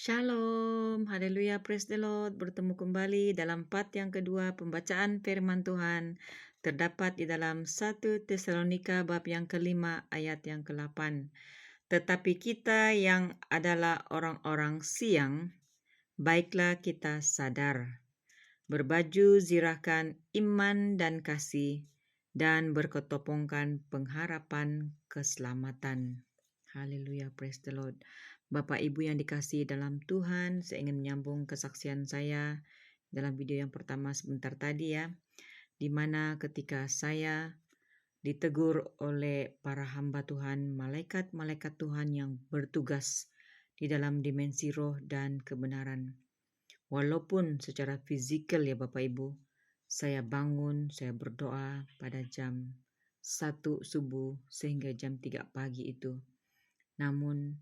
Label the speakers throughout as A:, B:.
A: Shalom, haleluya, praise the Lord. Bertemu kembali dalam part yang kedua pembacaan firman Tuhan. Terdapat di dalam 1 Tesalonika bab yang kelima ayat yang ke-8. Tetapi kita yang adalah orang-orang siang, baiklah kita sadar. Berbaju zirahkan iman dan kasih, dan berketopongkan pengharapan keselamatan. Haleluya, praise the Lord. Bapak Ibu yang dikasihi dalam Tuhan, saya ingin menyambung kesaksian saya dalam video yang pertama sebentar tadi ya, di mana ketika saya ditegur oleh para hamba Tuhan, malaikat-malaikat Tuhan yang bertugas di dalam dimensi roh dan kebenaran. Walaupun secara fisikal ya Bapak Ibu, saya bangun, saya berdoa pada jam 1 subuh sehingga jam 3 pagi itu. Namun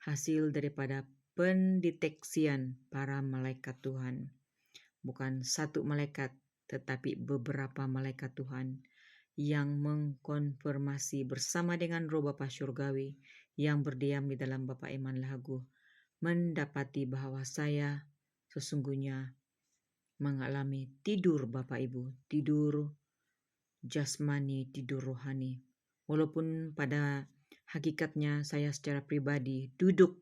A: hasil daripada pendeteksian para malaikat Tuhan, bukan satu malaikat tetapi beberapa malaikat Tuhan yang mengkonfirmasi bersama dengan Roh Bapa Syurgawi yang berdiam di dalam Bapak Iman Lahagu, mendapati bahwa saya sesungguhnya mengalami tidur Bapak Ibu, tidur jasmani, tidur rohani. Walaupun pada hakikatnya saya secara pribadi duduk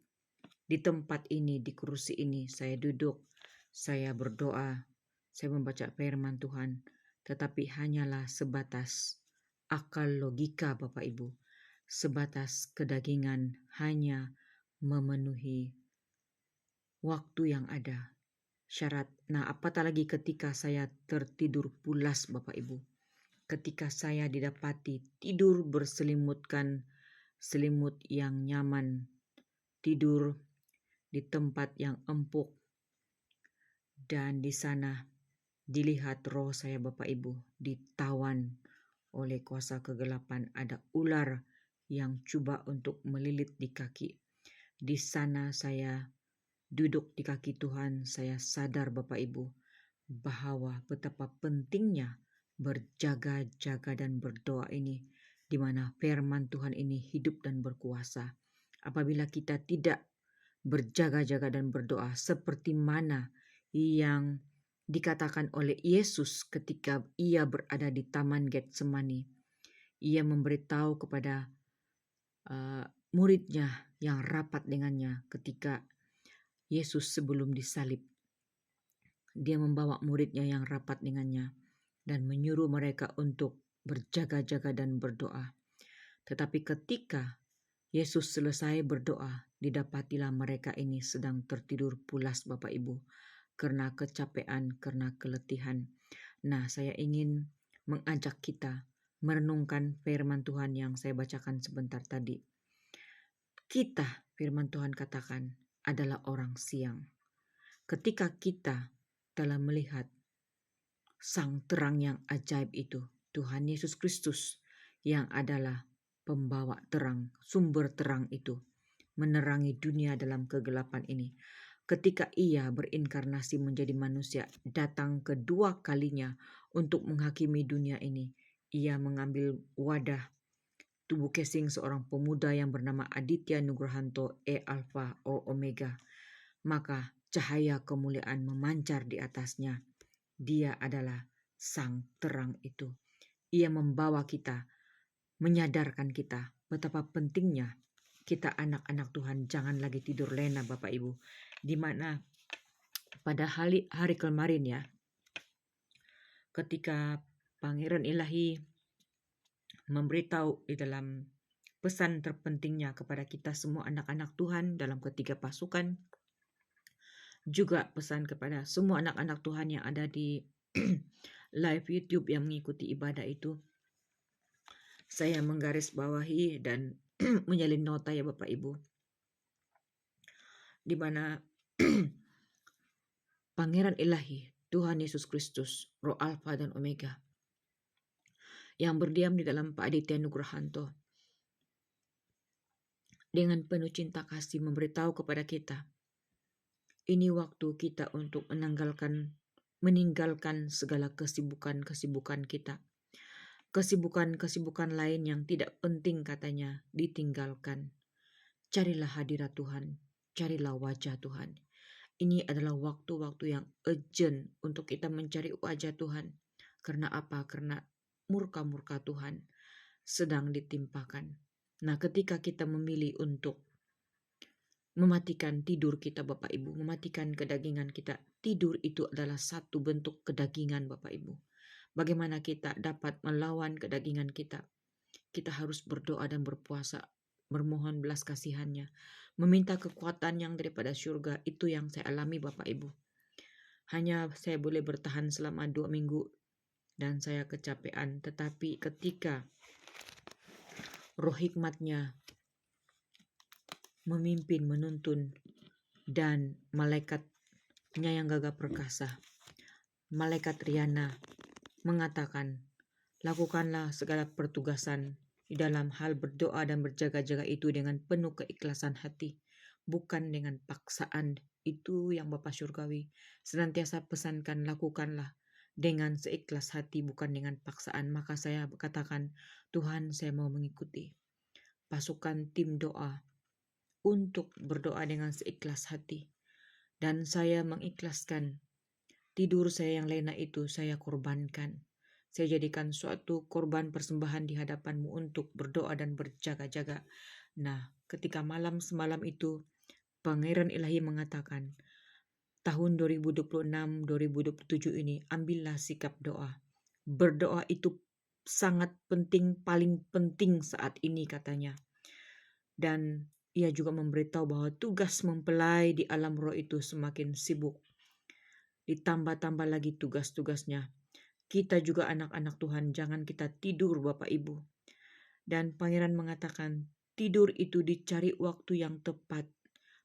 A: di tempat ini, di kursi ini, saya duduk, saya berdoa, saya membaca firman Tuhan, tetapi hanyalah sebatas akal logika Bapak Ibu, sebatas kedagingan, hanya memenuhi waktu yang ada. Syarat. Nah, apatah lagi ketika saya tertidur pulas Bapak Ibu. Ketika saya didapati tidur berselimutkan selimut yang nyaman, tidur di tempat yang empuk, dan di sana dilihat roh saya Bapak Ibu ditawan oleh kuasa kegelapan. Ada ular yang coba untuk melilit di kaki. Di sana saya duduk di kaki Tuhan, saya sadar Bapak Ibu bahwa betapa pentingnya berjaga-jaga dan berdoa ini, di mana firman Tuhan ini hidup dan berkuasa. Apabila kita tidak berjaga-jaga dan berdoa seperti mana yang dikatakan oleh Yesus ketika ia berada di Taman Getsemani, ia memberitahu kepada muridnya yang rapat dengannya ketika Yesus sebelum disalib. Dia membawa muridnya yang rapat dengannya dan menyuruh mereka untuk berjaga-jaga dan berdoa. Tetapi ketika Yesus selesai berdoa, didapatilah mereka ini sedang tertidur pulas Bapak Ibu, karena kecapean, karena keletihan. Nah, saya ingin mengajak kita merenungkan firman Tuhan yang saya bacakan sebentar tadi. Kita, firman Tuhan katakan, adalah orang siang. Ketika kita telah melihat sang terang yang ajaib itu, Tuhan Yesus Kristus yang adalah pembawa terang, sumber terang itu, menerangi dunia dalam kegelapan ini. Ketika ia berinkarnasi menjadi manusia, datang kedua kalinya untuk menghakimi dunia ini, ia mengambil wadah tubuh casing seorang pemuda yang bernama Aditya Nugrahanto, E Alpha O Omega. Maka cahaya kemuliaan memancar di atasnya. Dia adalah sang terang itu. Ia membawa kita, menyadarkan kita betapa pentingnya kita anak-anak Tuhan jangan lagi tidur lena Bapak Ibu. Di mana pada hari kemarin ya, ketika Pangeran Ilahi memberitahu di dalam pesan terpentingnya kepada kita semua anak-anak Tuhan dalam ketiga pasukan, juga pesan kepada semua anak-anak Tuhan yang ada di live YouTube yang mengikuti ibadah itu. Saya menggarisbawahi dan menyalin nota ya Bapak Ibu, di mana Pangeran Ilahi, Tuhan Yesus Kristus, Roh Alfa dan Omega, yang berdiam di dalam Pak Aditya Nugrahanto, dengan penuh cinta kasih memberitahu kepada kita, ini waktu kita untuk meninggalkan segala kesibukan-kesibukan kita. Kesibukan-kesibukan lain yang tidak penting katanya ditinggalkan. Carilah hadirat Tuhan. carilah wajah Tuhan. Ini adalah waktu-waktu yang urgent untuk kita mencari wajah Tuhan. Karena apa? Karena murka-murka Tuhan sedang ditimpakan. Nah, ketika kita memilih untuk mematikan tidur kita Bapak Ibu, mematikan kedagingan kita, tidur itu adalah satu bentuk kedagingan Bapak Ibu. Bagaimana kita dapat melawan kedagingan kita? Kita harus berdoa dan berpuasa, bermohon belas kasihannya, meminta kekuatan yang daripada surga. Itu yang saya alami Bapak Ibu. Hanya saya boleh bertahan selama 2 minggu dan saya kecapean. Tetapi ketika roh hikmatnya memimpin, menuntun, dan malaikatnya yang gagah perkasa, malaikat Riana mengatakan, lakukanlah segala pertugasan di dalam hal berdoa dan berjaga-jaga itu dengan penuh keikhlasan hati, bukan dengan paksaan. Itu yang Bapa Surgawi senantiasa pesankan, lakukanlah dengan seikhlas hati, bukan dengan paksaan. Maka saya katakan, Tuhan, saya mau mengikuti pasukan tim doa untuk berdoa dengan seikhlas hati. Dan saya mengikhlaskan tidur saya yang lena itu saya korbankan. Saya jadikan suatu korban persembahan di hadapan-Mu untuk berdoa dan berjaga-jaga. Nah, ketika malam semalam itu, Pangeran Ilahi mengatakan, tahun 2026-2027 ini, ambillah sikap doa. Berdoa itu sangat penting, paling penting saat ini katanya. Dan ia juga memberitahu bahwa tugas mempelai di alam roh itu semakin sibuk. Ditambah-tambah lagi tugas-tugasnya. Kita juga anak-anak Tuhan, jangan kita tidur Bapak Ibu. Dan Pangeran mengatakan, tidur itu dicari waktu yang tepat.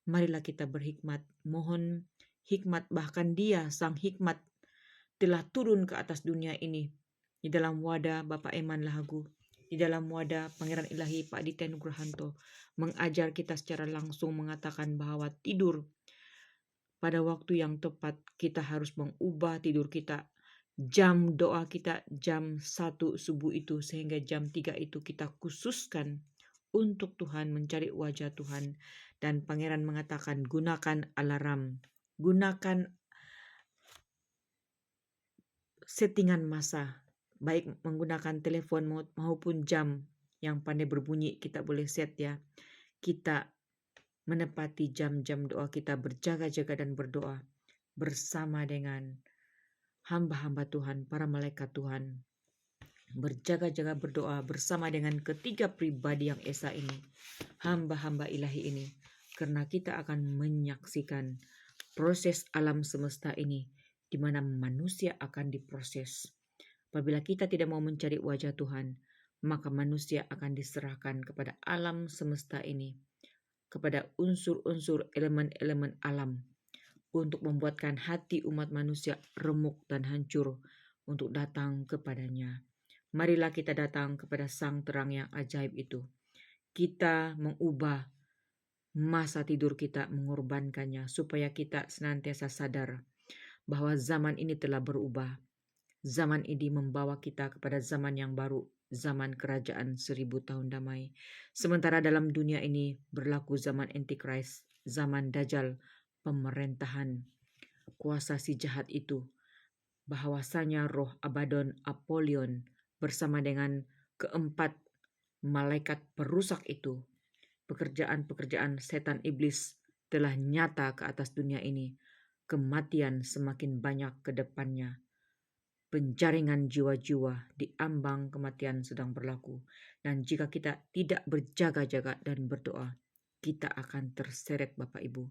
A: Marilah kita berhikmat, mohon hikmat, bahkan Dia, Sang Hikmat, telah turun ke atas dunia ini. Di dalam wadah Bapak Eman Lahagu, di dalam wadah Pangeran Ilahi Pak Aditya Nugrahanto, mengajar kita secara langsung mengatakan bahwa tidur pada waktu yang tepat, kita harus mengubah tidur kita. Jam doa kita jam 1 subuh itu, sehingga jam 3 itu kita khususkan untuk Tuhan, mencari wajah Tuhan. Dan Pangeran mengatakan, gunakan alarm, gunakan settingan masa, baik menggunakan telepon maupun jam yang pandai berbunyi, kita boleh set ya. Kita menepati jam-jam doa kita, berjaga-jaga dan berdoa bersama dengan hamba-hamba Tuhan, para malaikat Tuhan, berjaga-jaga berdoa bersama dengan ketiga pribadi yang esa ini, hamba-hamba ilahi ini, karena kita akan menyaksikan proses alam semesta ini, di mana manusia akan diproses. Apabila kita tidak mau mencari wajah Tuhan, maka manusia akan diserahkan kepada alam semesta ini, kepada unsur-unsur elemen-elemen alam, untuk membuatkan hati umat manusia remuk dan hancur untuk datang kepadanya. Marilah kita datang kepada Sang Terang yang ajaib itu. Kita mengubah masa tidur kita, mengorbankannya, supaya kita senantiasa sadar bahwa zaman ini telah berubah. Zaman ini membawa kita kepada zaman yang baru, zaman kerajaan 1000 tahun damai. Sementara dalam dunia ini berlaku zaman Antichrist, zaman Dajjal, pemerintahan kuasa si jahat itu, bahwasanya roh Abaddon Apollyon bersama dengan keempat malaikat perusak itu, pekerjaan-pekerjaan setan iblis telah nyata ke atas dunia ini. Kematian semakin banyak ke depannya. Penjaringan jiwa-jiwa di ambang kematian sedang berlaku. Dan jika kita tidak berjaga-jaga dan berdoa, kita akan terseret Bapak Ibu.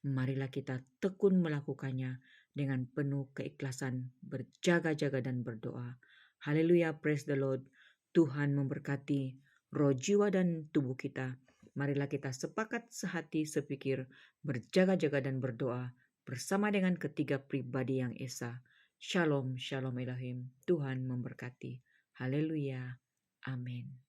A: Marilah kita tekun melakukannya dengan penuh keikhlasan, berjaga-jaga dan berdoa. Haleluya, praise the Lord. Tuhan memberkati roh, jiwa, dan tubuh kita. Marilah kita sepakat, sehati, sepikir, berjaga-jaga dan berdoa bersama dengan ketiga pribadi yang esa. Shalom, shalom Elohim. Tuhan memberkati. Haleluya. Amin.